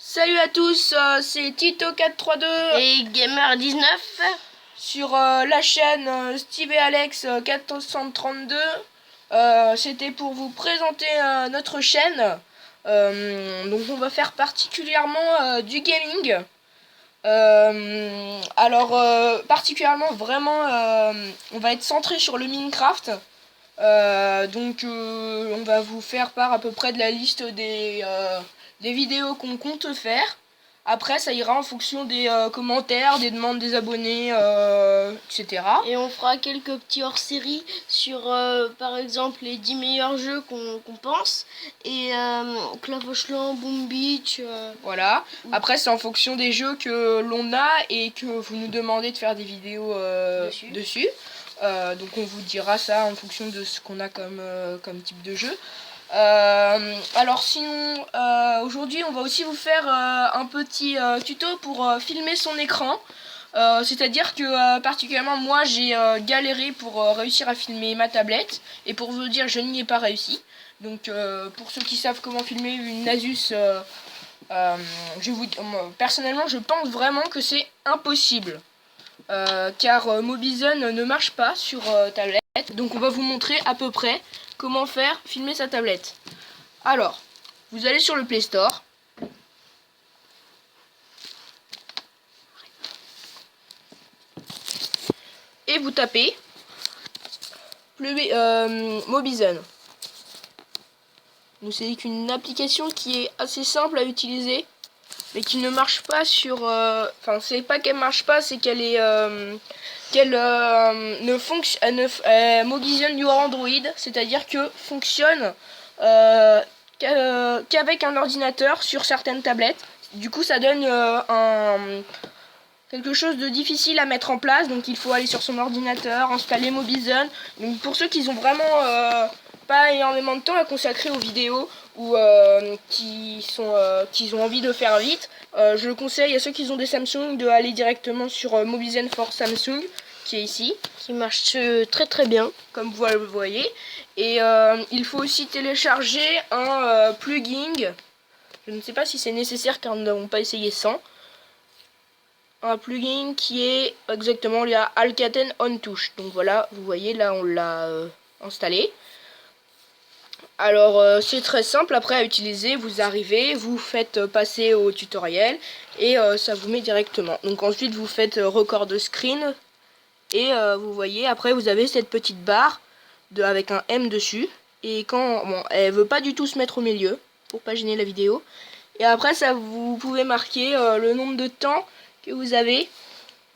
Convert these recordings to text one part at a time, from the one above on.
Salut à tous, c'est Tito432 et Gamer19 sur la chaîne Steve et Alex 432. C'était pour vous présenter notre chaîne. Donc on va faire particulièrement du gaming. Particulièrement vraiment on va être centré sur le Minecraft. On va vous faire part à peu près de la liste des vidéos qu'on compte faire. Après ça ira en fonction des commentaires, des demandes des abonnés, etc. Et on fera quelques petits hors-série sur par exemple les 10 meilleurs jeux qu'on pense. Et Clavocheland, Boom Beach. Voilà. Après c'est en fonction des jeux que l'on a et que vous nous demandez de faire des vidéos dessus. Donc on vous dira ça en fonction de ce qu'on a comme type de jeu. Alors sinon aujourd'hui on va aussi vous faire un petit tuto pour filmer son écran. C'est à dire que particulièrement moi j'ai galéré pour réussir à filmer ma tablette, et pour vous dire je n'y ai pas réussi. Donc pour ceux qui savent comment filmer une Asus, personnellement je pense vraiment que c'est impossible. Car Mobizen ne marche pas sur tablette. Donc on va vous montrer à peu près comment faire filmer sa tablette. Alors, vous allez sur le Play Store. Et vous tapez Mobizen. Donc c'est une application qui est assez simple à utiliser, mais qui ne marche pas sur... Enfin, c'est pas qu'elle marche pas, c'est qu'elle est... ne fonctionne... Mobizen your Android, c'est-à-dire que fonctionne qu'avec un ordinateur sur certaines tablettes. Du coup, ça donne quelque chose de difficile à mettre en place. Donc, il faut aller sur son ordinateur, installer Mobizen. Donc, pour ceux qui ont vraiment pas énormément de temps à consacrer aux vidéos, ou qui ont envie de faire vite, je le conseille à ceux qui ont des Samsung de aller directement sur Mobizen for Samsung, qui est ici, qui marche très très bien, comme vous le voyez. Et il faut aussi télécharger un plugin. Je ne sais pas si c'est nécessaire car nous n'avons pas essayé sans. Un plugin qui est exactement la Alcatel On Touch. Donc voilà, vous voyez là on l'a installé. Alors c'est très simple après à utiliser. Vous arrivez, vous faites passer au tutoriel et ça vous met directement. Donc ensuite vous faites record de screen. Et vous voyez, après vous avez cette petite barre avec un M dessus. Et quand elle veut pas du tout se mettre au milieu pour pas gêner la vidéo. Et après ça, vous pouvez marquer le nombre de temps que vous avez.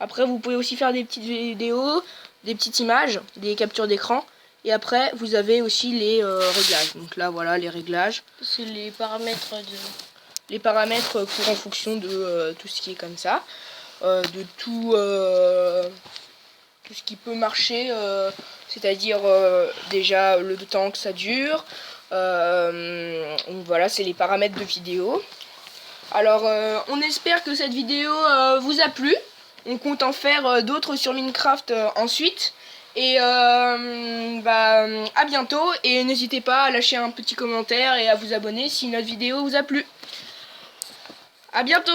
Après vous pouvez aussi faire des petites vidéos, des petites images, des captures d'écran. Et après vous avez aussi les réglages. Donc là voilà les réglages. C'est les paramètres Les paramètres pour en fonction de tout ce qui est comme ça. De tout ce qui peut marcher, c'est-à-dire déjà le temps que ça dure. Donc voilà, c'est les paramètres de vidéo. Alors on espère que cette vidéo vous a plu. On compte en faire d'autres sur Minecraft ensuite. Et à bientôt, et n'hésitez pas à lâcher un petit commentaire et à vous abonner si notre vidéo vous a plu. À bientôt.